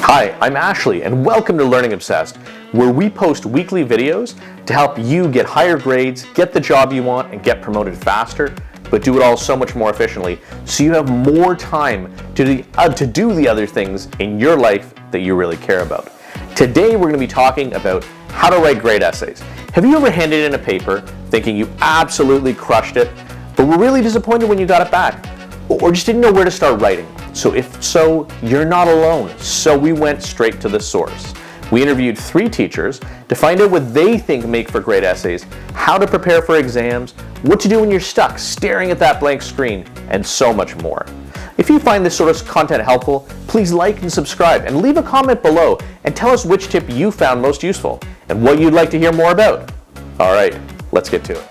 Hi, I'm Ashley, and welcome to Learning Obsessed, where we post weekly videos to help you get higher grades, get the job you want, and get promoted faster, but do it all so much more efficiently, so you have more time to do the other things in your life that you really care about. Today, we're going to be talking about how to write great essays. Have you ever handed in a paper thinking you absolutely crushed it, but were really disappointed when you got it back? Or just didn't know where to start writing? So if so, you're not alone. So we went straight to the source. We interviewed 3 teachers to find out what they think make for great essays, how to prepare for exams, what to do when you're stuck staring at that blank screen, and so much more. If you find this sort of content helpful, please like and subscribe and leave a comment below and tell us which tip you found most useful and what you'd like to hear more about. All right, let's get to it.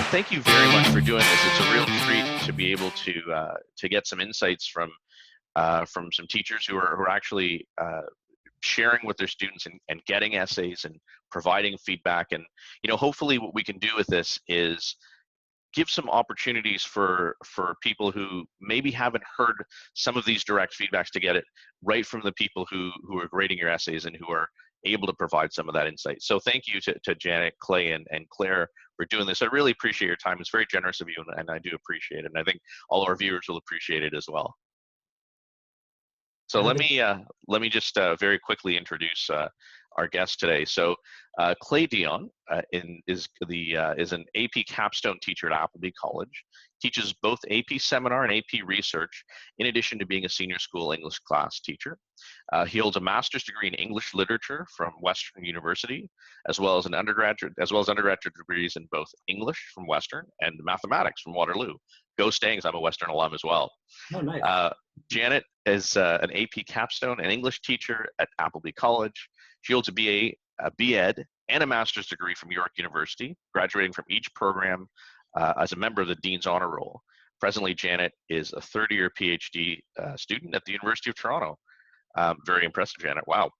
Thank you very much for doing this. It's a real treat to be able to get some insights from some teachers who are actually sharing with their students and getting essays and providing feedback. And hopefully, what we can do with this is give some opportunities for people who maybe haven't heard some of these direct feedbacks to get it right from the people who are grading your essays and who are able to provide some of that insight. So thank you to Janet, Clay, and Claire for doing this. I really appreciate your time. It's very generous of you, and I do appreciate it. And I think all of our viewers will appreciate it as well. So let me just very quickly introduce our guest today. So Clay Dion is an AP capstone teacher at Appleby College. Teaches both AP seminar and AP research, in addition to being a senior school English class teacher. He holds a master's degree in English literature from Western University, as well as undergraduate degrees in both English from Western and mathematics from Waterloo. Go Stangs! I'm a Western alum as well. Oh, nice. Janet is an AP capstone and English teacher at Appleby College. She holds a BA, a BEd, and a master's degree from York University, graduating from each program as a member of the Dean's Honor Roll. Presently, Janet is a third-year PhD student at the University of Toronto. Very impressive, Janet. Wow.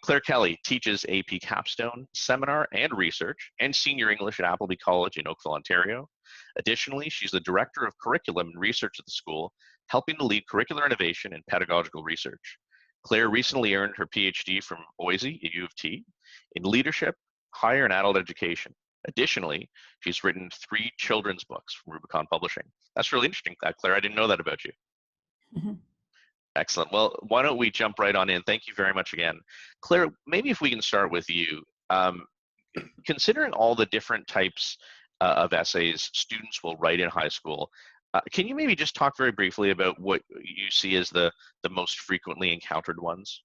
Claire Kelly teaches AP capstone, seminar, and research, and senior English at Appleby College in Oakville, Ontario. Additionally, she's the director of curriculum and research at the school, helping to lead curricular innovation and pedagogical research. Claire recently earned her PhD from Boise at U of T in leadership, higher and adult education. Additionally, she's written 3 children's books from Rubicon Publishing. That's really interesting, Claire. I didn't know that about you. Mm-hmm. Excellent. Well, why don't we jump right on in? Thank you very much again. Claire, maybe if we can start with you. Considering all the different types of essays students will write in high school, can you maybe just talk very briefly about what you see as the most frequently encountered ones?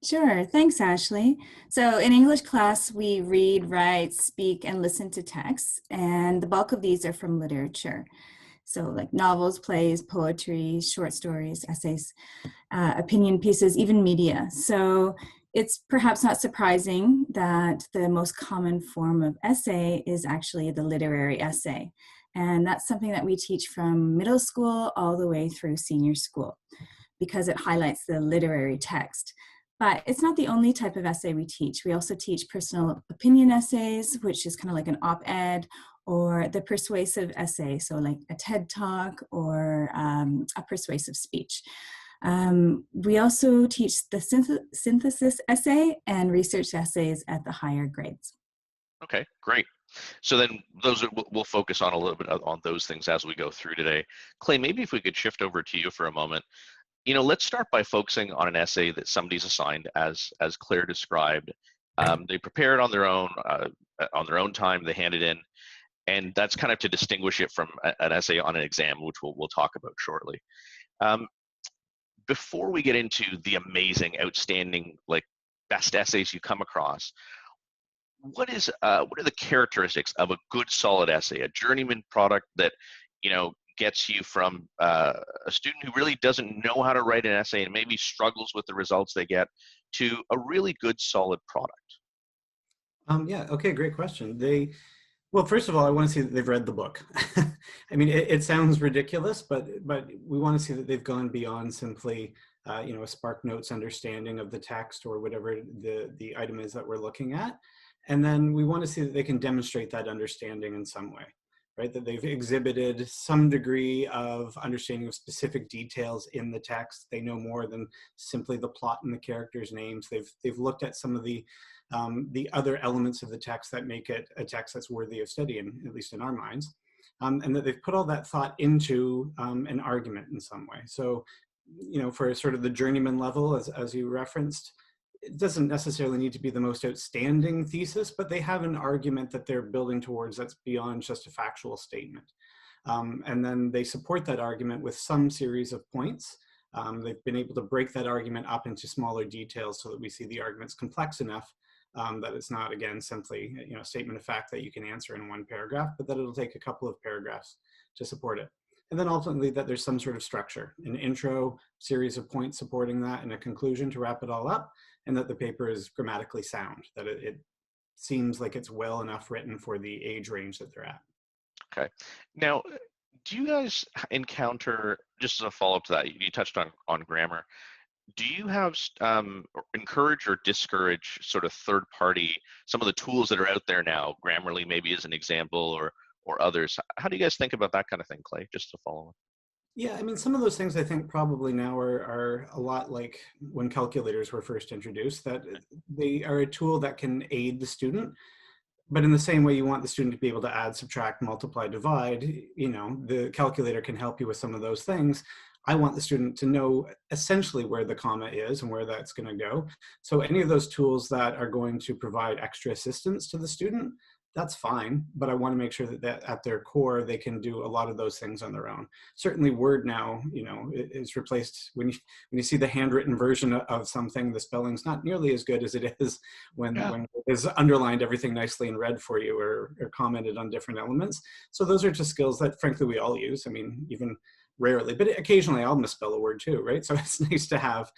Sure. Thanks, Ashley. So in English class, we read, write, speak, and listen to texts, and the bulk of these are from literature. So like novels, plays, poetry, short stories, essays, opinion pieces, even media. So it's perhaps not surprising that the most common form of essay is actually the literary essay. And that's something that we teach from middle school all the way through senior school because it highlights the literary text. But it's not the only type of essay we teach. We also teach personal opinion essays, which is kind of like an op-ed, or the persuasive essay, so like a TED Talk or a persuasive speech. We also teach the synthesis essay and research essays at the higher grades. Okay, great. So then we'll focus on a little bit on those things as we go through today. Clay, maybe if we could shift over to you for a moment. Let's start by focusing on an essay that somebody's assigned, as Claire described. They prepare it on their own time. They hand it in, and that's kind of to distinguish it from an essay on an exam, which we'll talk about shortly. Before we get into the amazing, outstanding, best essays you come across, what are the characteristics of a good, solid essay, a journeyman product that gets you from a student who really doesn't know how to write an essay and maybe struggles with the results they get to a really good, solid product? Yeah, okay, great question. Well, first of all, I want to see that they've read the book. I mean, it sounds ridiculous, but we want to see that they've gone beyond simply, a Spark Notes understanding of the text or whatever the item is that we're looking at. And then we want to see that they can demonstrate that understanding in some way. right? That they've exhibited some degree of understanding of specific details in the text. They know more than simply the plot and the characters' names. They've looked at some of the other elements of the text that make it a text that's worthy of studying, at least in our minds. And that they've put all that thought into an argument in some way. So, you know, for sort of the journeyman level, as you referenced, it doesn't necessarily need to be the most outstanding thesis, but they have an argument that they're building towards that's beyond just a factual statement. And then they support that argument with some series of points. They've been able to break that argument up into smaller details so that we see the argument's complex enough that it's not, again, simply, you know, a statement of fact that you can answer in one paragraph, but that it'll take a couple of paragraphs to support it. And then ultimately that there's some sort of structure, an intro, series of points supporting that, and a conclusion to wrap it all up, and that the paper is grammatically sound, that it seems like it's well enough written for the age range that they're at. Okay. Now, do you guys encounter, just as a follow-up to that, you touched on grammar, do you have encourage or discourage sort of third-party, some of the tools that are out there now, Grammarly maybe as an example, or others? How do you guys think about that kind of thing, Clay, just to follow up? Yeah, I mean, some of those things I think probably now are a lot like when calculators were first introduced, that they are a tool that can aid the student. But in the same way you want the student to be able to add, subtract, multiply, divide, you know, the calculator can help you with some of those things. I want the student to know essentially where the comma is and where that's going to go. So any of those tools that are going to provide extra assistance to the student, that's fine. But I want to make sure that at their core, they can do a lot of those things on their own. Certainly Word now, you know, is replaced when you see the handwritten version of something, the spelling's not nearly as good as it is when it is underlined everything nicely in red for you, or commented on different elements. So those are just skills that frankly we all use. I mean, even rarely, but occasionally I'll misspell a word too, right? So it's nice to have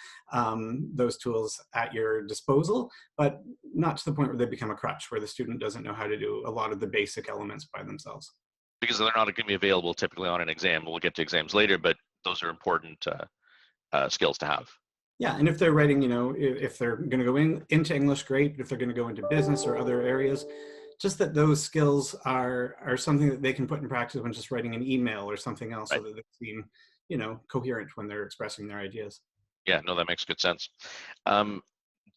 those tools at your disposal, but not to the point where they become a crutch, where the student doesn't know how to do a lot of the basic elements by themselves. Because they're not going to be available typically on an exam. We'll get to exams later, but those are important skills to have. Yeah, and if they're writing, you know, if they're going to go into English, great. But if they're going to go into business or other areas, just that those skills are something that they can put in practice when just writing an email or something else, Right. so that they seem, you know, coherent when they're expressing their ideas. Yeah, no, that makes good sense.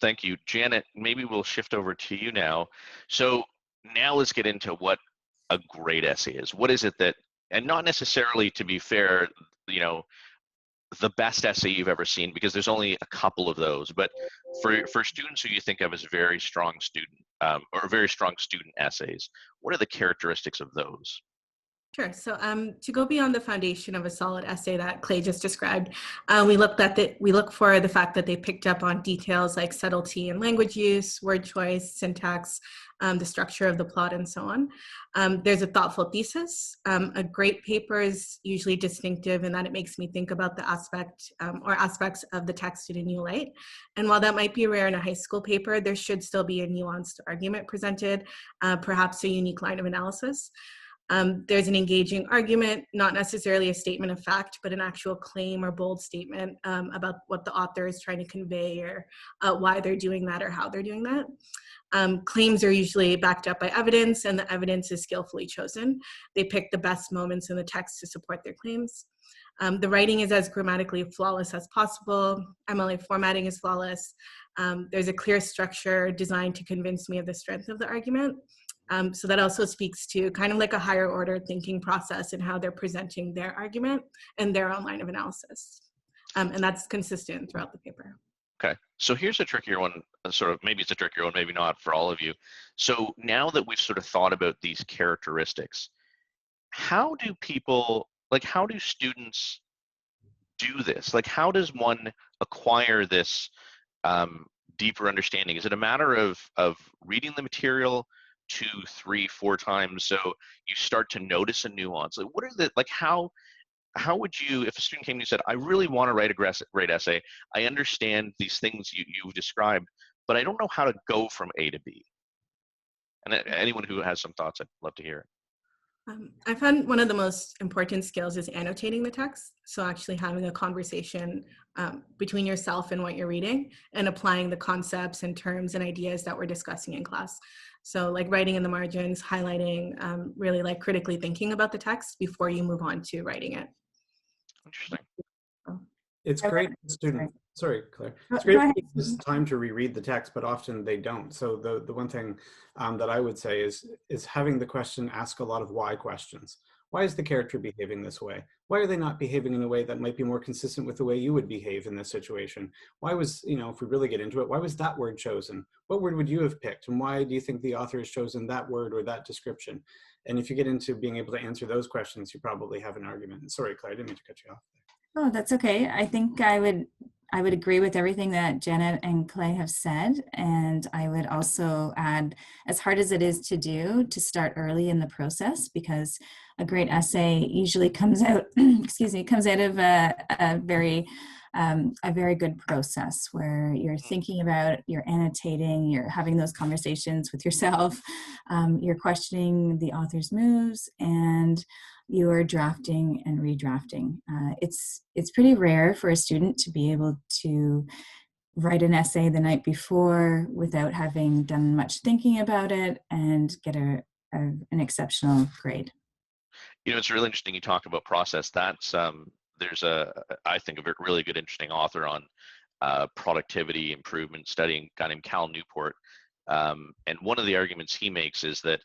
Thank you. Janet, maybe we'll shift over to you now. So now let's get into what a great essay is. What is it that, and not necessarily, to be fair, you know, the best essay you've ever seen, because there's only a couple of those, but for students who you think of as very strong student or very strong student essays, what are the characteristics of those? Sure. So to go beyond the foundation of a solid essay that Clay just described, we look for the fact that they picked up on details like subtlety in language use, word choice, syntax, the structure of the plot, and so on. There's a thoughtful thesis. A great paper is usually distinctive in that it makes me think about the aspect or aspects of the text in a new light. And while that might be rare in a high school paper, there should still be a nuanced argument presented, perhaps a unique line of analysis. There's an engaging argument, not necessarily a statement of fact, but an actual claim or bold statement about what the author is trying to convey, or why they're doing that or how they're doing that. Claims are usually backed up by evidence, and the evidence is skillfully chosen. They pick the best moments in the text to support their claims. The writing is as grammatically flawless as possible. MLA formatting is flawless. There's a clear structure designed to convince me of the strength of the argument. So that also speaks to kind of like a higher order thinking process and how they're presenting their argument and their own line of analysis. And that's consistent throughout the paper. Okay, so here's a trickier one, sort of, maybe it's a trickier one, maybe not for all of you. So now that we've sort of thought about these characteristics, how do people, like, how do students do this? Like, how does one acquire this deeper understanding? Is it a matter of reading the material 2, 3, 4 times so you start to notice a nuance? Like, what are the, like, how would you, if a student came to you and said, I really want to write a great essay, I understand these things you've described, but I don't know how to go from A to B? And anyone who has some thoughts, I'd love to hear it. I found one of the most important skills is annotating the text. So actually having a conversation between yourself and what you're reading and applying the concepts and terms and ideas that we're discussing in class. So like writing in the margins, highlighting, really like critically thinking about the text before you move on to writing it. Interesting. It's I great love- for student. Sorry, Claire. It's Go great ahead. for this time to reread the text, but often they don't. So the one thing that I would say is having the question ask a lot of why questions. Why is the character behaving this way? Why are they not behaving in a way that might be more consistent with the way you would behave in this situation? Why was, if we really get into it, why was that word chosen? What word would you have picked? And why do you think the author has chosen that word or that description? And if you get into being able to answer those questions, you probably have an argument. Sorry, Claire, I didn't mean to cut you off there. Oh, that's okay. I think I would agree with everything that Janet and Clay have said. And I would also add, as hard as it is to do, to start early in the process, because a great essay usually comes out, comes out of a very good process where you're thinking about, you're annotating, you're having those conversations with yourself, you're questioning the author's moves, and you're drafting and redrafting. It's pretty rare for a student to be able to write an essay the night before without having done much thinking about it and get an exceptional grade. It's really interesting you talk about process. That's there's I think a really good, interesting author on productivity improvement studying, a guy named Cal Newport. And one of the arguments he makes is that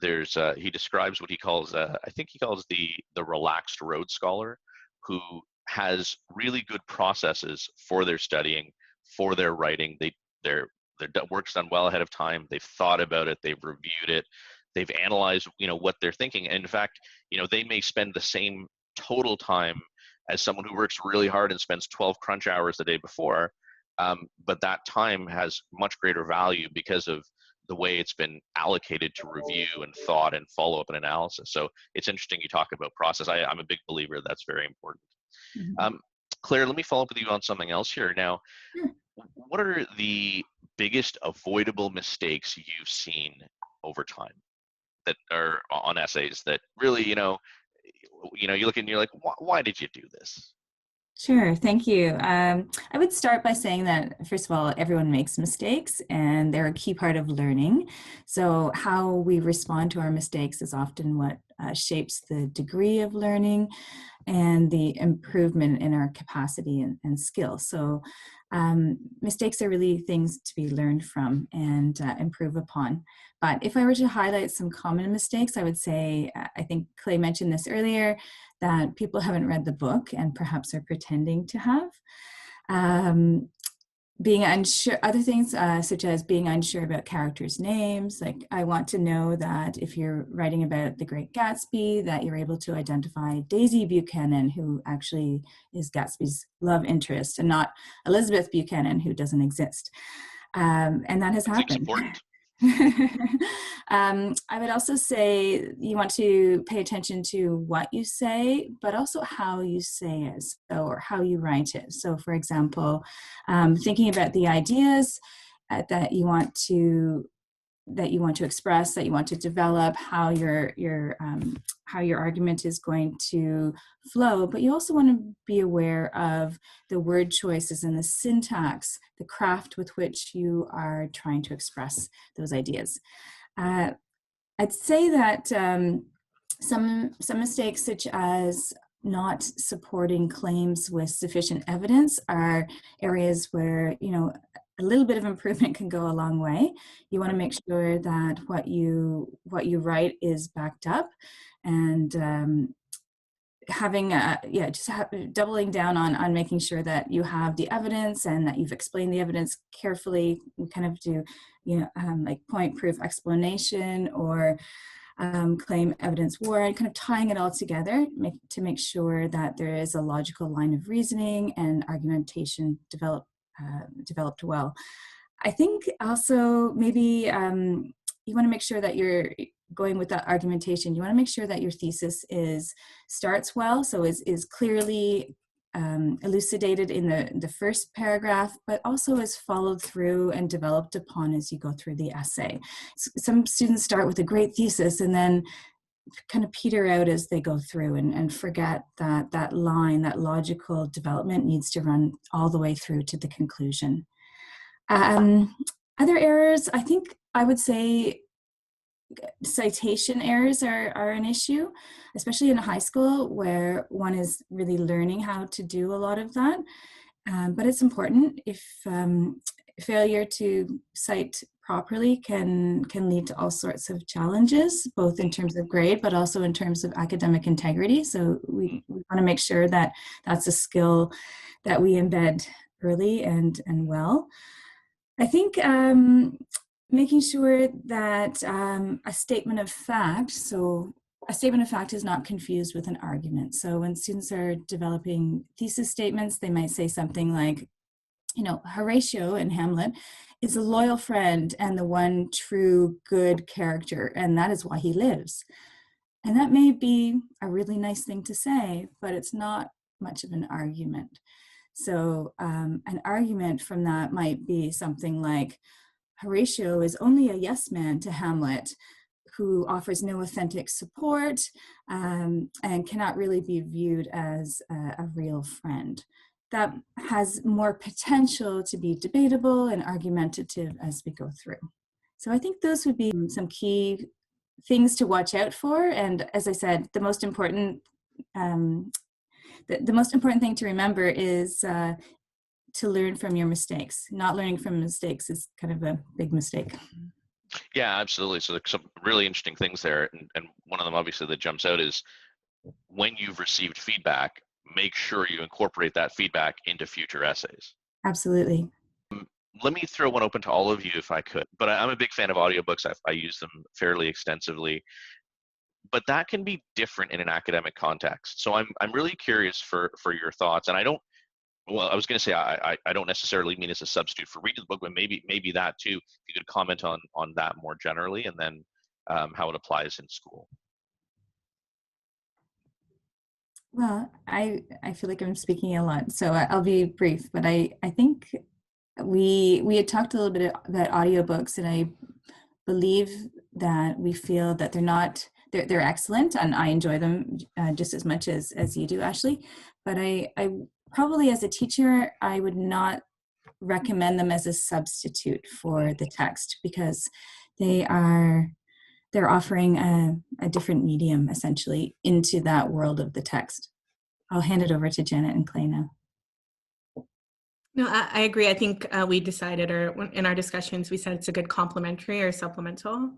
he describes what he calls, I think he calls the relaxed Rhodes Scholar, who has really good processes for their studying, for their writing. Their work's done well ahead of time. They've thought about it. They've reviewed it. They've analyzed, what they're thinking. And in fact, they may spend the same total time as someone who works really hard and spends 12 crunch hours the day before. But that time has much greater value because of the way it's been allocated to review and thought and follow-up and analysis. So it's interesting you talk about process. I'm a big believer that's very important. Mm-hmm. Claire, let me follow up with you on something else here. Now, Sure. what are the biggest avoidable mistakes you've seen over time that are on essays that really, you look and you're like, why did you do this? Sure, thank you. I would start by saying that, first of all, everyone makes mistakes and they're a key part of learning. So how we respond to our mistakes is often what shapes the degree of learning and the improvement in our capacity and skill. So mistakes are really things to be learned from and improve upon. But if I were to highlight some common mistakes, I would say, I think Clay mentioned this earlier, that people haven't read the book and perhaps are pretending to have. Being unsure, other things such as being unsure about characters' names. Like, I want to know that if you're writing about The Great Gatsby, that you're able to identify Daisy Buchanan, who actually is Gatsby's love interest, and not Elizabeth Buchanan, who doesn't exist. And that has happened. Important. I would also say you want to pay attention to what you say, but also how you say it, or how you write it. So, for example, thinking about the ideas that you want to express, that you want to develop, how your argument is going to flow, but you also want to be aware of the word choices and the syntax, the craft with which you are trying to express those ideas. I'd say that some mistakes, such as not supporting claims with sufficient evidence, are areas where a little bit of improvement can go a long way. You want to make sure that what you write is backed up, and doubling down on making sure that you have the evidence and that you've explained the evidence carefully. We kind of do, like point, proof, explanation, or claim, evidence, warrant, kind of tying it all together to make sure that there is a logical line of reasoning and argumentation developed well. I think also maybe you want to make sure that you're going with that argumentation. You want to make sure that your thesis starts well, so is clearly elucidated in the first paragraph, but also is followed through and developed upon as you go through the essay. Some students start with a great thesis and then kind of peter out as they go through and forget that that line, that logical development needs to run all the way through to the conclusion. Other errors, I think I would say citation errors are an issue, especially in high school where one is really learning how to do a lot of that. But it's important. If failure to cite properly can lead to all sorts of challenges, both in terms of grade, but also in terms of academic integrity. So we want to make sure that that's a skill that we embed early and well. I think making sure that a statement of fact, so a statement of fact is not confused with an argument. So when students are developing thesis statements, they might say something like, you know, Horatio in Hamlet is a loyal friend and the one true good character, and that is why he lives. And that may be a really nice thing to say, but it's not much of an argument. So an argument from that might be something like, Horatio is only a yes man to Hamlet, who offers no authentic support and cannot really be viewed as a real friend. That has more potential to be debatable and argumentative as we go through. So I think those would be some key things to watch out for. And as I said, the most important the most important thing to remember is to learn from your mistakes. Not learning from mistakes is kind of a big mistake. Yeah, absolutely. So there's some really interesting things there. And one of them obviously that jumps out is when you've received feedback, make sure you incorporate that feedback into future essays. Absolutely. Let me throw one open to all of you if I could, but I'm a big fan of audiobooks. I use them fairly extensively, but that can be different in an academic context. So I'm really curious for your thoughts. And I was going to say, I don't necessarily mean as a substitute for reading the book, but maybe that too. If you could comment on that more generally, and then how it applies in school. Well, I feel like I'm speaking a lot, so I'll be brief. But I think we had talked a little bit about audiobooks, and I believe that we feel that they're excellent, and I enjoy them just as much as you do, Ashley. But I probably as a teacher, I would not recommend them as a substitute for the text, because they're offering a different medium essentially into that world of the text. I'll hand it over to Janet and Clay now. No, I agree. I think we decided, or in our discussions, we said it's a good complementary or supplemental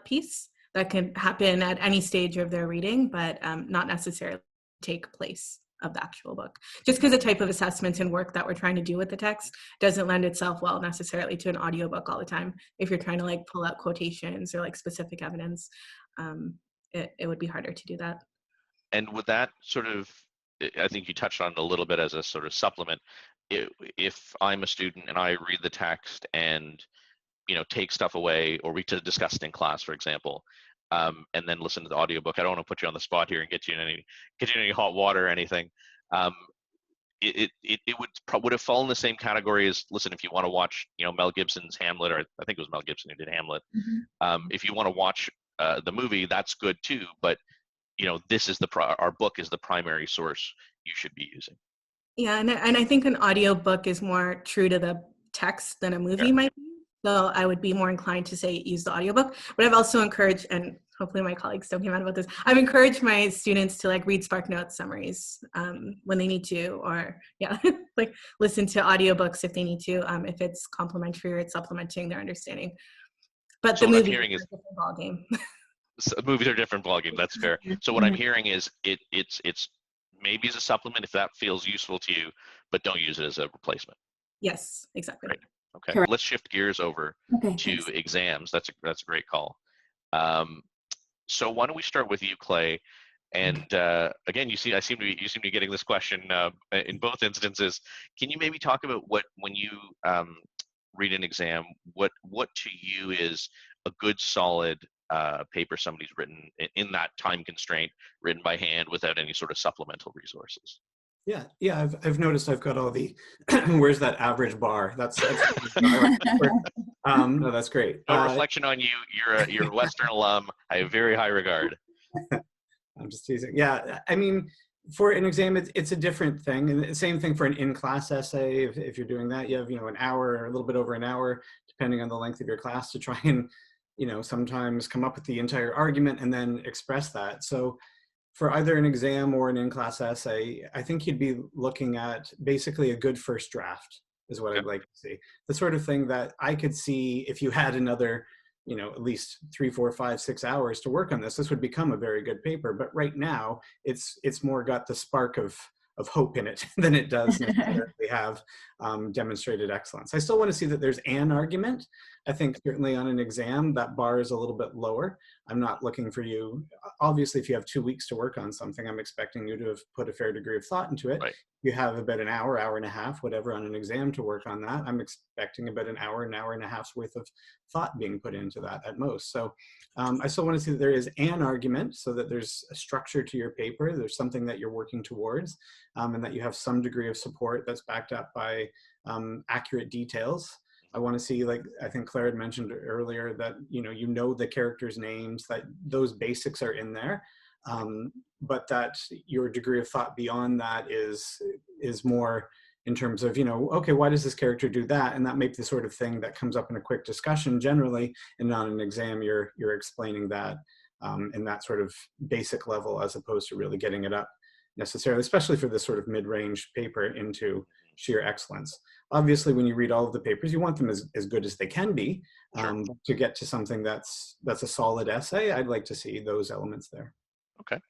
piece that can happen at any stage of their reading, but not necessarily take place of the actual book. Just because the type of assessments and work that we're trying to do with the text doesn't lend itself well necessarily to an audiobook all the time. If you're trying to like pull out quotations or like specific evidence, it would be harder to do that. And with that sort of, I think you touched on it a little bit as a sort of supplement. If I'm a student and I read the text and take stuff away, or we to discuss it in class, for example, and then listen to the audiobook. I don't want to put you on the spot here and get you in any hot water or anything. It would have fallen in the same category as, listen, if you want to watch Mel Gibson's Hamlet, or I think it was Mel Gibson who did Hamlet. Mm-hmm. If you want to watch the movie, that's good too. But this is our book is the primary source you should be using. Yeah, and I think an audiobook is more true to the text than a movie might be. So I would be more inclined to say use the audiobook. But I've also encouraged, and hopefully my colleagues don't get mad about this, I've encouraged my students to like read SparkNotes summaries when they need to, or like listen to audiobooks if they need to, if it's complementary or it's supplementing their understanding. But so the movie is a different ballgame. So movies are a different ballgame. That's fair. So what I'm hearing is it's maybe as a supplement if that feels useful to you, but don't use it as a replacement. Yes, exactly. Great. Okay, Correct. Let's shift gears over to thanks. Exams. That's a great call. So why don't we start with you, Clay? And again, you seem to be getting this question in both instances. Can you maybe talk about when you read an exam, what to you is a good solid paper somebody's written in that time constraint, written by hand without any sort of supplemental resources? Yeah. I've noticed I've got all the where's that average bar? That's no, that's great. No reflection on you. You're a Western alum. I have very high regard. I'm just teasing. Yeah, I mean, for an exam, it's a different thing. And the same thing for an in-class essay. If you're doing that, you have, an hour or a little bit over an hour, depending on the length of your class, to try and, sometimes come up with the entire argument and then express that. So for either an exam or an in-class essay, I think you'd be looking at basically a good first draft is what I'd like to see. The sort of thing that I could see if you had another, at least 3, 4, 5, 6 hours to work on this, this would become a very good paper. But right now, it's more got the spark of hope in it than it does necessarily have demonstrated excellence. I still want to see that there's an argument. I think certainly on an exam, that bar is a little bit lower. I'm not looking for you, obviously, if you have 2 weeks to work on something, I'm expecting you to have put a fair degree of thought into it. Right. You have about an hour, hour and a half, whatever, on an exam to work on that. I'm expecting about an hour and a half's worth of thought being put into that at most. So I still want to see that there is an argument, so that there's a structure to your paper, there's something that you're working towards, and that you have some degree of support that's backed up by accurate details. I want to see, like I think Claire had mentioned earlier, that the characters' names, that those basics are in there, but that your degree of thought beyond that is more in terms of, okay, why does this character do that? And that may be the sort of thing that comes up in a quick discussion generally, and on an exam you're explaining that in that sort of basic level, as opposed to really getting it up necessarily, especially for this sort of mid-range paper, into sheer excellence. Obviously, when you read all of the papers, you want them as good as they can be. Sure. To get to something that's a solid essay, I'd like to see those elements there. Okay.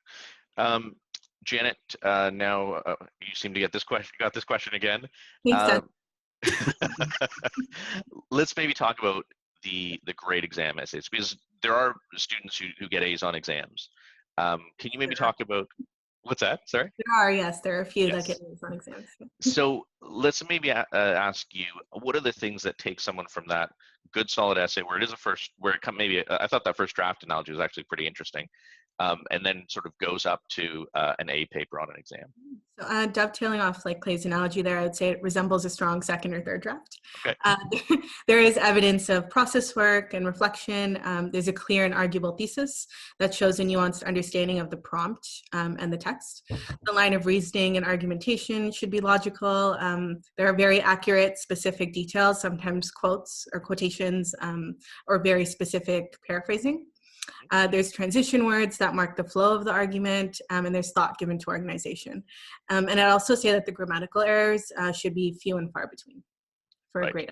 Janet, now you seem to get this question. Got this question again. Makes sense. Let's maybe talk about the grade exam essays, because there are students who get A's on exams. Can you maybe talk about what's that? Sorry. There are a few that Yes. get A's on exams. So let's maybe ask you, what are the things that take someone from that good solid essay where it is I thought that first draft analogy was actually pretty interesting, and then sort of goes up to an A paper on an exam? So dovetailing off like Clay's analogy there, I would say it resembles a strong second or third draft. Okay. There is evidence of process work and reflection. There's a clear and arguable thesis that shows a nuanced understanding of the prompt and the text. The line of reasoning and argumentation should be logical. There are very accurate, specific details, sometimes quotes or quotations, or very specific paraphrasing. There's transition words that mark the flow of the argument, and there's thought given to organization. And I'd also say that the grammatical errors should be few and far between for a grade.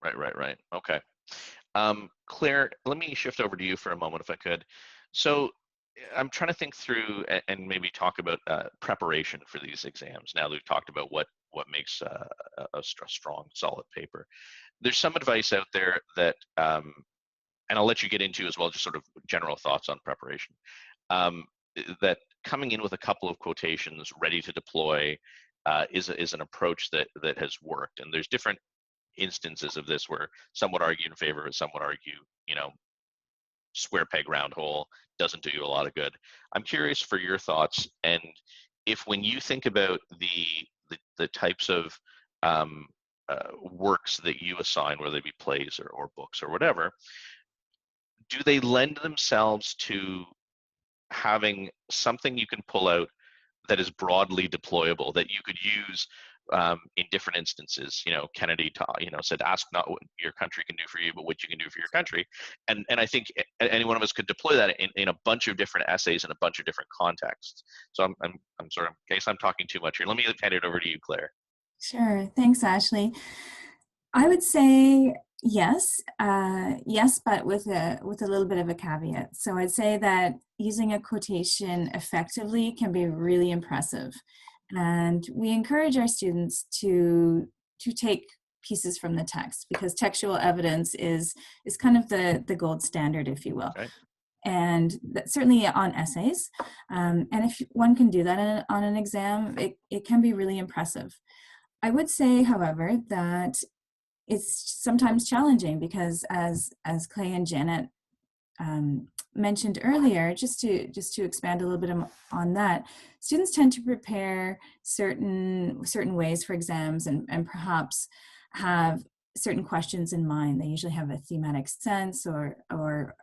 Right. Okay. Claire, let me shift over to you for a moment, if I could. So I'm trying to think through and maybe talk about preparation for these exams. Now that we've talked about what makes a strong, solid paper, there's some advice out there that, and I'll let you get into as well, just sort of general thoughts on preparation, that coming in with a couple of quotations ready to deploy is an approach that has worked. And there's different instances of this where some would argue in favor, some would argue, square peg round hole doesn't do you a lot of good. I'm curious for your thoughts, and if when you think about the types of works that you assign, whether they be plays or books or whatever, do they lend themselves to having something you can pull out that is broadly deployable, that you could use in different instances? Kennedy said, ask not what your country can do for you, but what you can do for your country. And I think any one of us could deploy that in a bunch of different essays in a bunch of different contexts. So I'm sort of, in case I'm talking too much here, let me hand it over to you, Claire. Sure. Thanks, Ashley. I would say yes, but with a little bit of a caveat. So I'd say that using a quotation effectively can be really impressive, and we encourage our students to take pieces from the text, because textual evidence is kind of the gold standard, if you will. Okay. And certainly on essays, and if one can do that on an exam, it can be really impressive. I would say, however, that it's sometimes challenging because, as Clay and Janet mentioned earlier, just to expand a little bit on that, students tend to prepare certain ways for exams, and perhaps have certain questions in mind. They usually have a thematic sense or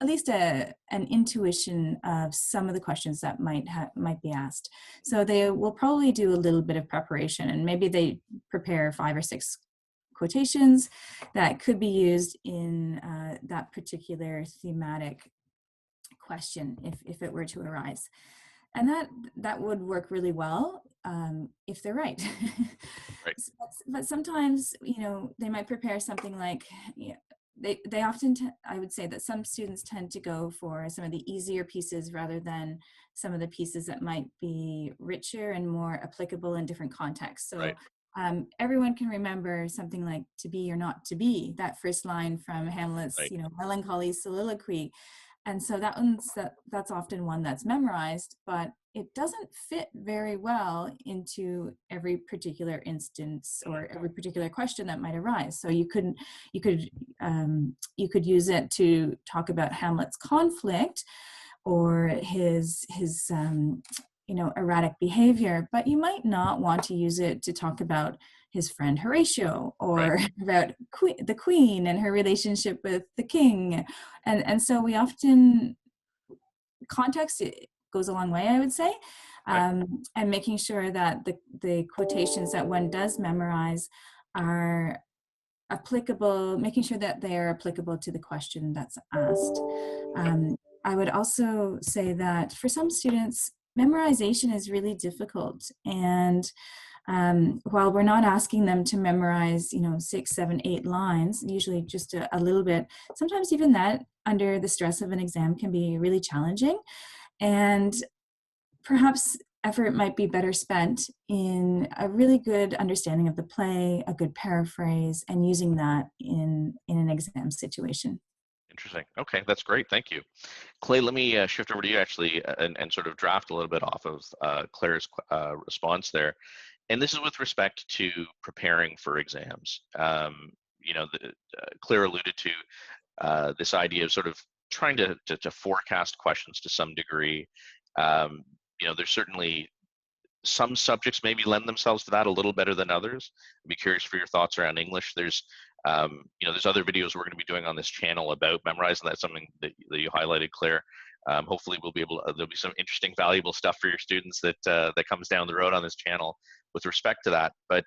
at least an intuition of some of the questions that might be asked. So they will probably do a little bit of preparation, and maybe they prepare 5 or 6 quotations that could be used in that particular thematic question if it were to arise. And that would work really well if they're right. Right. But sometimes, they might prepare something like, they often, I would say that some students tend to go for some of the easier pieces rather than some of the pieces that might be richer and more applicable in different contexts. So Right. Everyone can remember something like "to be or not to be," that first line from Hamlet's, Right. melancholy soliloquy. And so that's often one that's memorized, but it doesn't fit very well into every particular instance or every particular question that might arise. So you could use it to talk about Hamlet's conflict or his erratic behavior, but you might not want to use it to talk about his friend Horatio or about the queen and her relationship with the king. And so we often, context goes a long way, I would say, and making sure that the quotations that one does memorize are applicable, making sure that they are applicable to the question that's asked. I would also say that for some students, memorization is really difficult. And while we're not asking them to memorize, 6, 7, 8 lines, usually just a little bit, sometimes even that under the stress of an exam can be really challenging. And perhaps effort might be better spent in a really good understanding of the play, a good paraphrase, and using that in an exam situation. Interesting. Okay, that's great. Thank you. Clay, let me shift over to you actually and sort of draft a little bit off of Claire's response there. And this is with respect to preparing for exams. Claire alluded to this idea of sort of trying to forecast questions to some degree. There's certainly some subjects maybe lend themselves to that a little better than others. I'd be curious for your thoughts around English. There's other videos we're going to be doing on this channel about memorizing. That's something that you highlighted, Claire. Hopefully there'll be some interesting, valuable stuff for your students that comes down the road on this channel with respect to that. But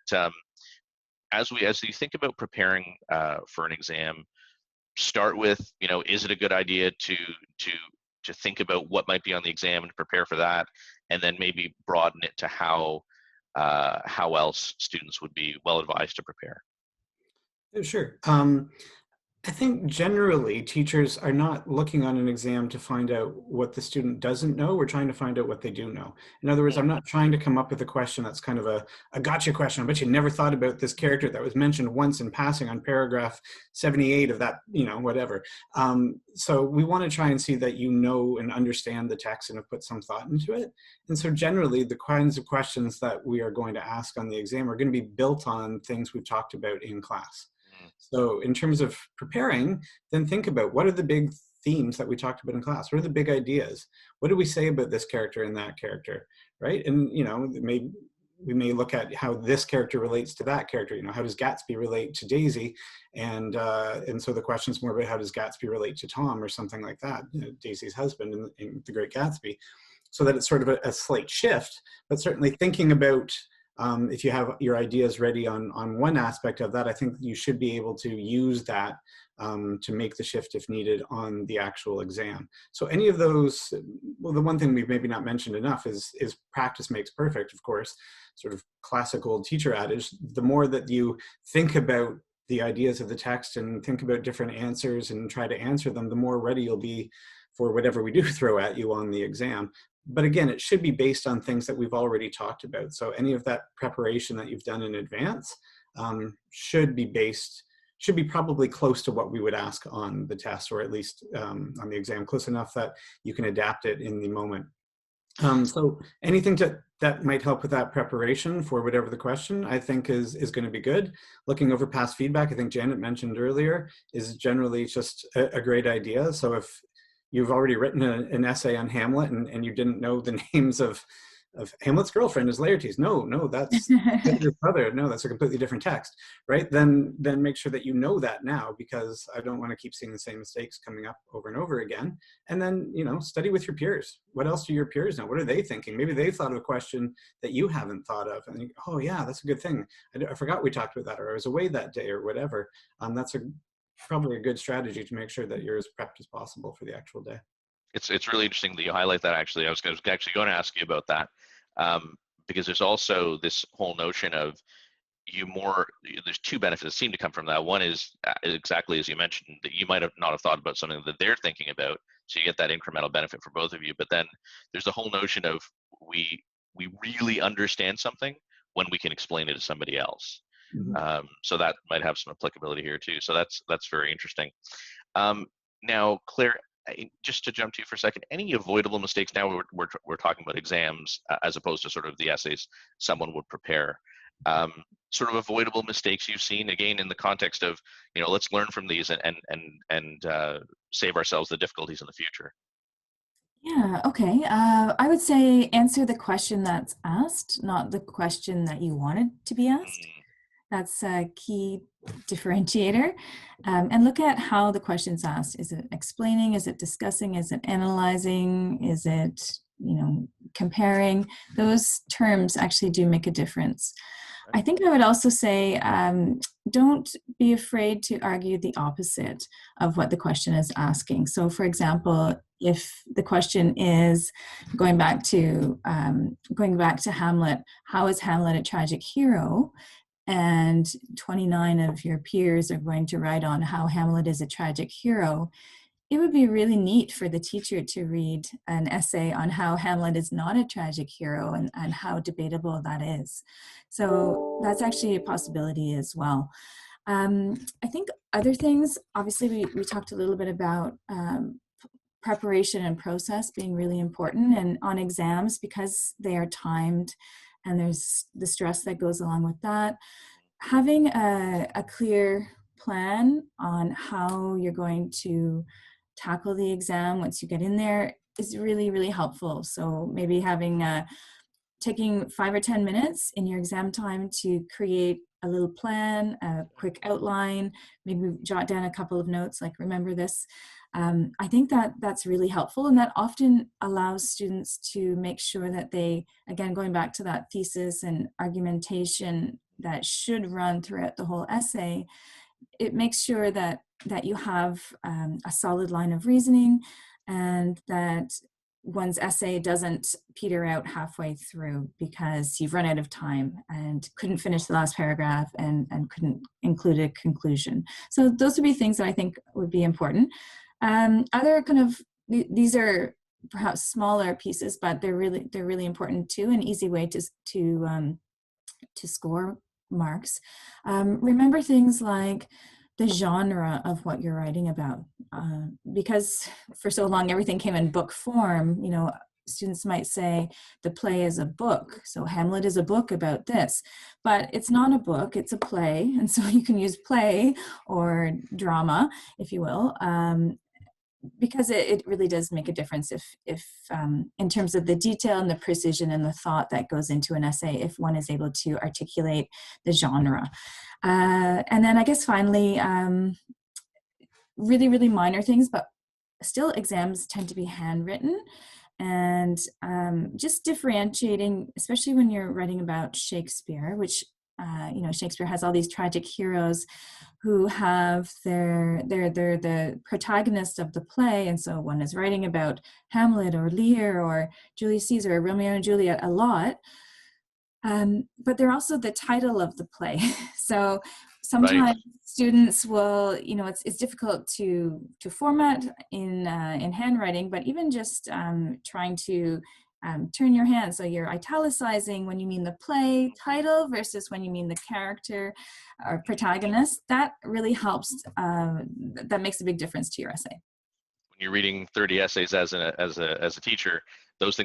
as you think about preparing for an exam, start with, is it a good idea to think about what might be on the exam and prepare for that, and then maybe broaden it to how else students would be well advised to prepare? Sure. I think generally teachers are not looking on an exam to find out what the student doesn't know. We're trying to find out what they do know. In other words, I'm not trying to come up with a question that's kind of a gotcha question. I bet you never thought about this character that was mentioned once in passing on paragraph 78 of that, whatever. So we want to try and see that you know and understand the text and have put some thought into it. And so generally the kinds of questions that we are going to ask on the exam are going to be built on things we've talked about in class. So in terms of preparing, then think about what are the big themes that we talked about in class? What are the big ideas? What do we say about this character and that character, right? And, we may look at how this character relates to that character. How does Gatsby relate to Daisy? And so the question is more about how does Gatsby relate to Tom or something like that, Daisy's husband in The Great Gatsby. So that it's sort of a slight shift, but certainly thinking about if you have your ideas ready on one aspect of that, I think you should be able to use that to make the shift if needed on the actual exam. So any of those, well, the one thing we've maybe not mentioned enough is practice makes perfect, of course, sort of classical teacher adage. The more that you think about the ideas of the text and think about different answers and try to answer them, the more ready you'll be for whatever we do throw at you on the exam. But again, it should be based on things that we've already talked about. So any of that preparation that you've done in advance should be probably close to what we would ask on the test, or at least on the exam, close enough that you can adapt it in the moment. So anything that might help with that preparation for whatever the question, I think is going to be good. Looking over past feedback, I think Janet mentioned earlier, is generally just a great idea. So if you've already written an essay on Hamlet and you didn't know the names of of Hamlet's girlfriend is Laertes. No, that's your brother. No, that's a completely different text, right? Then make sure that you know that now, because I don't want to keep seeing the same mistakes coming up over and over again. And then, study with your peers. What else do your peers know? What are they thinking? Maybe they thought of a question that you haven't thought of, and you go, oh yeah, that's a good thing. I forgot we talked about that, or I was away that day, or whatever. That's probably a good strategy to make sure that you're as prepped as possible for the actual day. It's really interesting that you highlight that. Actually, I was actually going to ask you about that, because there's also this whole notion of there's two benefits that seem to come from that. One is exactly as you mentioned, that you might have not have thought about something that they're thinking about, so you get that incremental benefit for both of you. But then there's the whole notion of we really understand something when we can explain it to somebody else. Mm-hmm. So that might have some applicability here too. So that's very interesting. Now, Claire, just to jump to you for a second, any avoidable mistakes? Now we're talking about exams as opposed to sort of the essays someone would prepare. Sort of avoidable mistakes you've seen, again, in the context of, let's learn from these and save ourselves the difficulties in the future. Yeah, okay. I would say answer the question that's asked, not the question that you wanted to be asked. That's a key differentiator. And look at how the question's asked. Is it explaining? Is it discussing? Is it analyzing? Is it, comparing? Those terms actually do make a difference. I think I would also say, don't be afraid to argue the opposite of what the question is asking. So for example, if the question is going back to Hamlet, how is Hamlet a tragic hero? And 29 of your peers are going to write on how Hamlet is a tragic hero, it would be really neat for the teacher to read an essay on how Hamlet is not a tragic hero and how debatable that is. So that's actually a possibility as well. I think other things, obviously we talked a little bit about preparation and process being really important, and on exams, because they are timed and there's the stress that goes along with that, having a clear plan on how you're going to tackle the exam once you get in there is really, really helpful. So maybe taking 5 or 10 minutes in your exam time to create a little plan, a quick outline, maybe jot down a couple of notes like, remember this. I think that's really helpful, and that often allows students to make sure that they, again, going back to that thesis and argumentation that should run throughout the whole essay, it makes sure that you have a solid line of reasoning, and that one's essay doesn't peter out halfway through because you've run out of time and couldn't finish the last paragraph and couldn't include a conclusion. So those would be things that I think would be important. Other kind of, these are perhaps smaller pieces, but they're really important too. An easy way to score marks. Remember things like the genre of what you're writing about, because for so long everything came in book form. Students might say the play is a book, so Hamlet is a book about this, but it's not a book, it's a play, and so you can use play or drama, if you will, because it really does make a difference if in terms of the detail and the precision and the thought that goes into an essay, if one is able to articulate the genre. And then I guess finally, really, really minor things, but still exams tend to be handwritten, and just differentiating, especially when you're writing about Shakespeare, which Shakespeare has all these tragic heroes who have they're the protagonist of the play, and so one is writing about Hamlet or Lear or Julius Caesar or Romeo and Juliet a lot, but they're also the title of the play. So sometimes Right. Students will, it's difficult to format in handwriting, but even just trying to turn your hand so you're italicizing when you mean the play title versus when you mean the character or protagonist, that really helps. That makes a big difference to your essay. When you're reading 30 essays as a teacher, those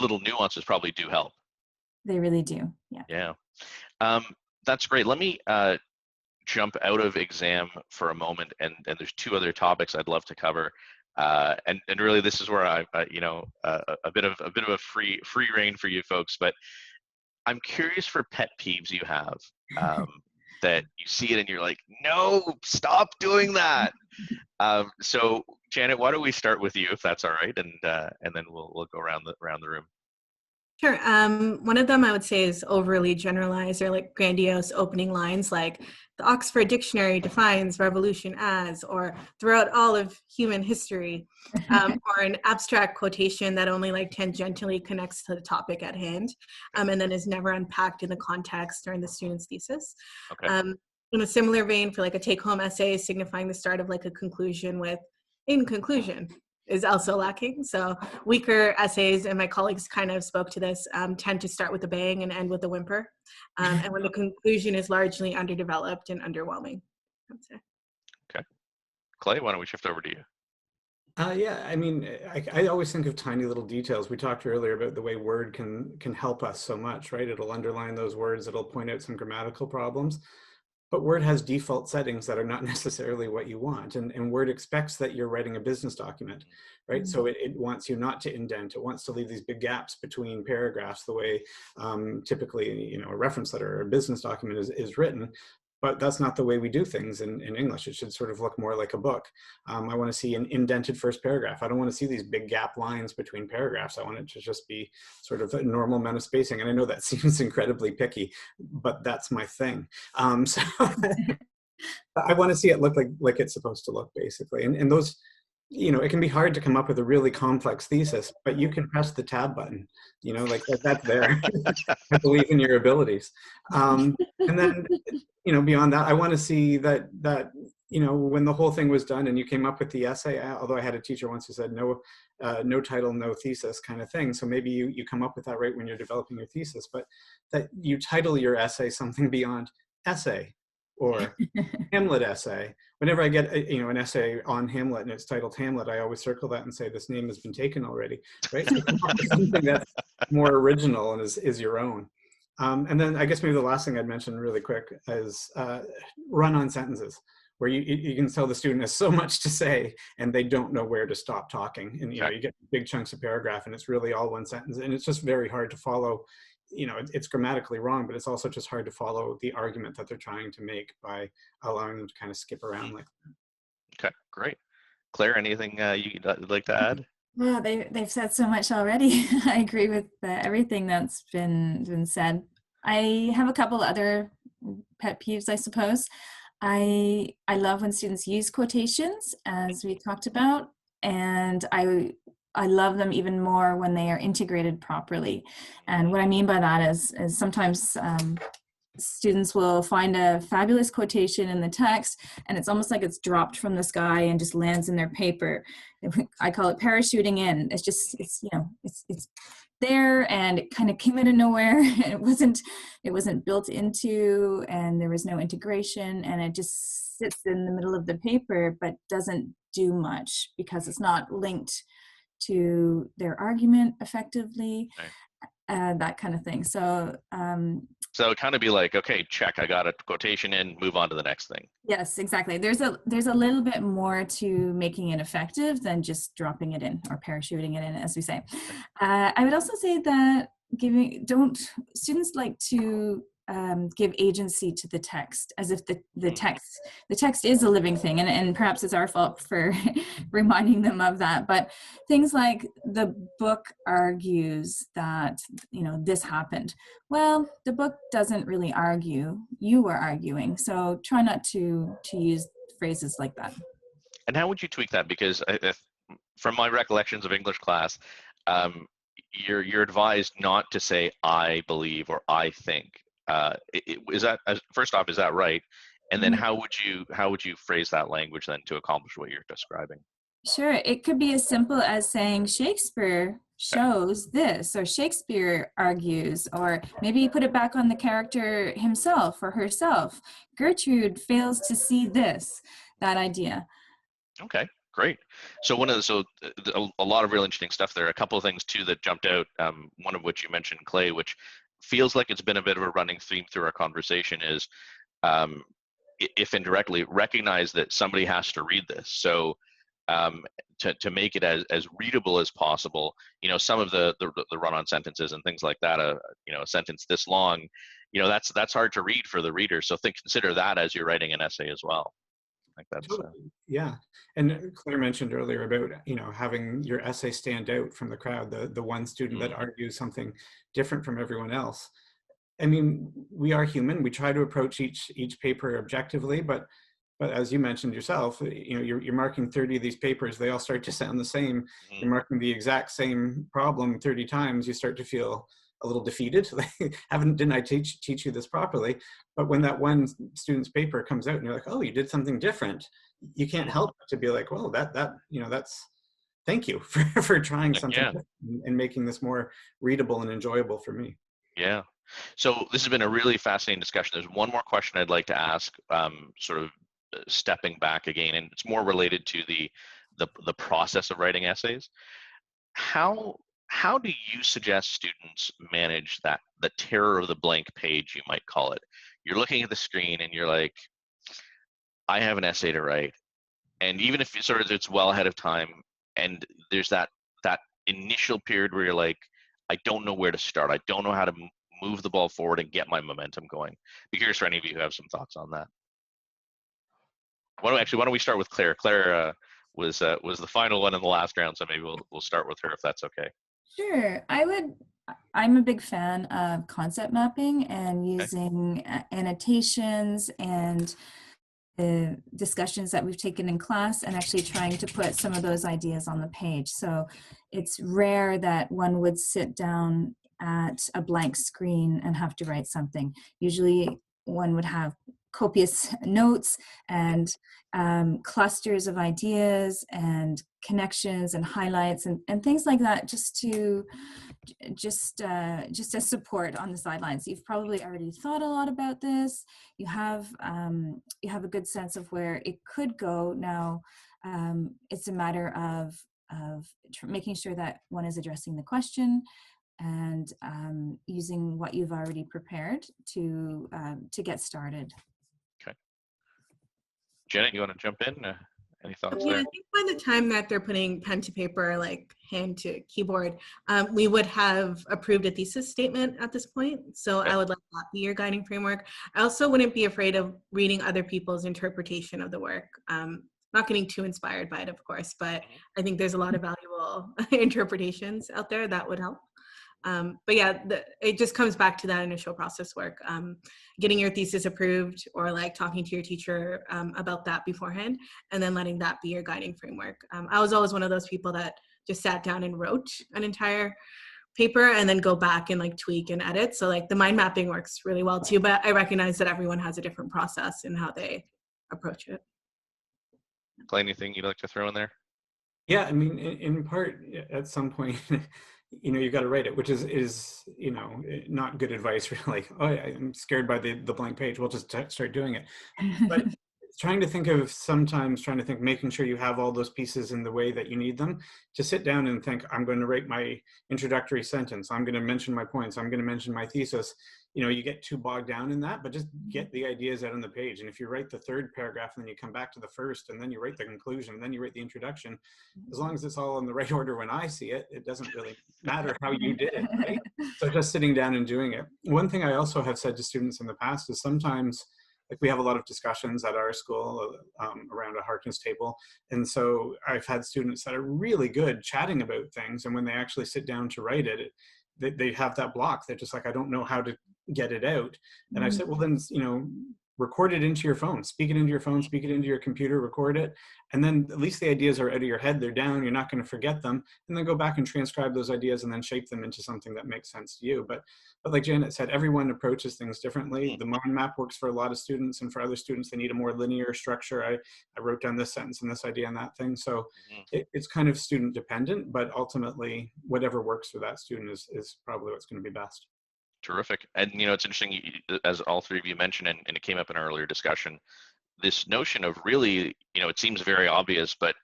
little nuances probably do help. They really do. Yeah. Yeah. That's great. Let me jump out of exam for a moment, and there's two other topics I'd love to cover. And really, this is where a bit of a free reign for you folks. But I'm curious for pet peeves you have, that you see it and you're like, no, stop doing that. So Janet, why don't we start with you, if that's all right, and then we'll go around the room. Sure. One of them I would say is overly generalized or like grandiose opening lines like the Oxford Dictionary defines revolution as, or throughout all of human history, or an abstract quotation that only like tangentially connects to the topic at hand, and then is never unpacked in the context or in the student's thesis. Okay. In a similar vein, for like a take-home essay signifying the start of like a conclusion with in conclusion is also lacking. So weaker essays, and my colleagues kind of spoke to this, tend to start with a bang and end with a whimper. And when the conclusion is largely underdeveloped and underwhelming, I would say. Okay. Clay, why don't we shift over to you? Yeah, I mean, I always think of tiny little details. We talked earlier about the way Word can help us so much, right? It'll underline those words, it'll point out some grammatical problems. But Word has default settings that are not necessarily what you want. And Word expects that you're writing a business document, right? So it wants you not to indent. It wants to leave these big gaps between paragraphs the way typically, a reference letter or a business document is written. But that's not the way we do things in English. It should sort of look more like a book. I want to see an indented first paragraph. I don't want to see these big gap lines between paragraphs. I want it to just be sort of a normal amount of spacing. And I know that seems incredibly picky, but that's my thing. So I want to see it look like it's supposed to look, basically. And those, it can be hard to come up with a really complex thesis, but you can press the tab button, like that's there. I believe in your abilities. And then, beyond that, I want to see that when the whole thing was done and you came up with the essay, although I had a teacher once who said no title, no thesis kind of thing. So maybe you come up with that right when you're developing your thesis, but that you title your essay something beyond essay or Hamlet essay. Whenever I get an essay on Hamlet and it's titled Hamlet, I always circle that and say this name has been taken already, right? So come up with something that's more original and is your own. And then I guess maybe the last thing I'd mention really quick is run-on sentences, where you can tell the student has so much to say and they don't know where to stop talking. And you get big chunks of paragraph and it's really all one sentence, and it's just very hard to follow. It's grammatically wrong, but it's also just hard to follow the argument that they're trying to make by allowing them to kind of skip around like that. Okay, great. Claire, anything you'd like to add? Well, they've said so much already. I agree with everything that's been said. I have a couple other pet peeves, I suppose. I love when students use quotations, as we talked about, and I love them even more when they are integrated properly. And what I mean by that is sometimes students will find a fabulous quotation in the text and it's almost like it's dropped from the sky and just lands in their paper. I call it parachuting in. It's just, it's there and it kind of came out of nowhere. It wasn't built into, and there was no integration, and it just sits in the middle of the paper but doesn't do much because it's not linked to their argument effectively. Right. That kind of thing. So it kind of be like, okay, check, I got a quotation in, move on to the next thing. Yes, exactly. There's a little bit more to making it effective than just dropping it in or parachuting it in, as we say. I would also say that students like to give agency to the text, as if the text is a living thing, and perhaps it's our fault for reminding them of that. But things like the book argues that this happened. Well, the book doesn't really argue. You are arguing. So try not to use phrases like that. And how would you tweak that? Because from my recollections of English class, you're advised not to say I believe or I think. Is that, first off, is that right? And then how would you phrase that language then to accomplish what you're describing? Sure, it could be as simple as saying Shakespeare shows this, or Shakespeare argues, or maybe you put it back on the character himself or herself. Gertrude fails to see this, that idea. Okay, great. So a lot of real interesting stuff there. A couple of things too that jumped out, one of which you mentioned, Clay, which feels like it's been a bit of a running theme through our conversation, is if indirectly, recognize that somebody has to read this. So to make it as readable as possible. You know, some of the run-on sentences and things like that, you know, a sentence this long, you know, that's hard to read for the reader. So consider that as you're writing an essay as well. I think that's Totally. Yeah. And Claire mentioned earlier about, you know, having your essay stand out from the crowd, the one student that argues something different from everyone else. I mean, we are human. We try to approach each paper objectively, but as you mentioned yourself, you know, you're marking 30 of these papers. They all start to sound the same. You're marking the exact same problem 30 times. You start to feel a little defeated. Like, didn't I teach you this properly? But when that one student's paper comes out and you're like, oh, you did something different, you can't help but to be like, well, you know, that's, thank you for trying something different and making this more readable and enjoyable for me. Yeah. So this has been a really fascinating discussion. There's one more question I'd like to ask, sort of stepping back again, and it's more related to the process of writing essays. How do you suggest students manage the terror of the blank page, you might call it? You're looking at the screen and you're like, I have an essay to write, and even if it's well ahead of time, and there's that initial period where you're like, I don't know where to start. I don't know how to move the ball forward and get my momentum going. Be curious for any of you who have some thoughts on that. Why don't we start with Claire? Claire was the final one in the last round, so maybe we'll start with her if that's okay. Sure. I'm a big fan of concept mapping and using annotations and the discussions that we've taken in class and actually trying to put some of those ideas on the page. So it's rare that one would sit down at a blank screen and have to write something. Usually one would have copious notes and clusters of ideas and connections and highlights and things like that, just as support on the sidelines. You've probably already thought a lot about this. You have a good sense of where it could go. Now it's a matter of making sure that one is addressing the question and using what you've already prepared to get started. Okay. Janet, you want to jump in? Any thoughts Yeah, there? I think by the time that they're putting pen to paper, like hand to keyboard, we would have approved a thesis statement at this point. So I would let that be your guiding framework. I also wouldn't be afraid of reading other people's interpretation of the work. Not getting too inspired by it, of course, but I think there's a lot of valuable interpretations out there that would help. But yeah, it just comes back to that initial process work, getting your thesis approved or like talking to your teacher about that beforehand, and then letting that be your guiding framework. I was always one of those people that just sat down and wrote an entire paper and then go back and like tweak and edit. So like the mind mapping works really well too, but I recognize that everyone has a different process in how they approach it. Clay, anything you'd like to throw in there? Yeah, I mean, in part, at some point, you know, you got to write it, which is you know, not good advice, really. Oh, I'm scared by the blank page. We'll just start doing it. But making sure you have all those pieces in the way that you need them, to sit down and think, I'm going to write my introductory sentence. I'm going to mention my points. I'm going to mention my thesis. You know, you get too bogged down in that, but just get the ideas out on the page. And if you write the third paragraph and then you come back to the first and then you write the conclusion and then you write the introduction, as long as it's all in the right order when I see it, it doesn't really matter how you did it, right? So just sitting down and doing it. One thing I also have said to students in the past is sometimes, like, we have a lot of discussions at our school around a Harkness table. And so I've had students that are really good chatting about things. And when they actually sit down to write it, they have that block. They're just like, I don't know how to get it out. And I said, well, then, you know, record it into your phone, speak it into your phone, speak it into your computer, record it. And then at least the ideas are out of your head. They're down. You're not going to forget them. And then go back and transcribe those ideas and then shape them into something that makes sense to you. But like Janet said, everyone approaches things differently. The mind map works for a lot of students, and for other students, they need a more linear structure. I wrote down this sentence and this idea and that thing. So it's kind of student dependent, but ultimately whatever works for that student is probably what's going to be best. Terrific. And you know, it's interesting, as all three of you mentioned, and it came up in our earlier discussion, this notion of really, you know, it seems very obvious, but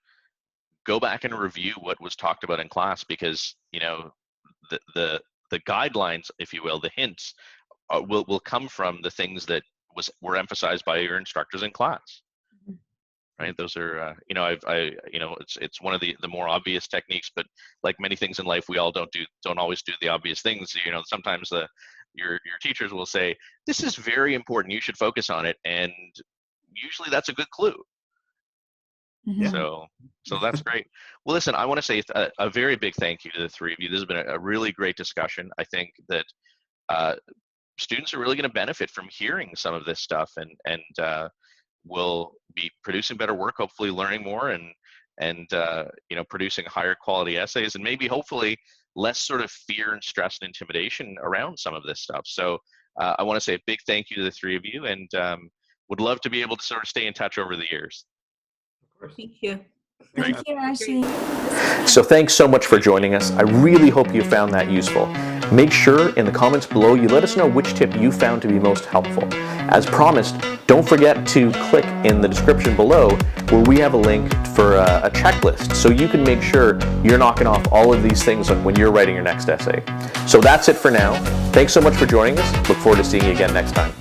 go back and review what was talked about in class, because, you know, the guidelines, if you will, the hints will come from the things that were emphasized by your instructors in class. right? Those are, it's one of the more obvious techniques, but like many things in life, we all don't always do the obvious things. Sometimes your teachers will say, this is very important, you should focus on it. And usually that's a good clue. Mhm. So that's great. Well, listen, I want to say a very big thank you to the three of you. This has been a really great discussion. I think that students are really going to benefit from hearing some of this stuff, and will be producing better work, hopefully learning more, and producing higher quality essays, and maybe hopefully less sort of fear and stress and intimidation around some of this stuff. So I want to say a big thank you to the three of you, and would love to be able to sort of stay in touch over the years. Of course. Thank you. Thank you, Ashley. So thanks so much for joining us. I really hope you found that useful. Make sure in the comments below you let us know which tip you found to be most helpful. As promised, don't forget to click in the description below where we have a link for a checklist so you can make sure you're knocking off all of these things when you're writing your next essay. So that's it for now. Thanks so much for joining us. Look forward to seeing you again next time.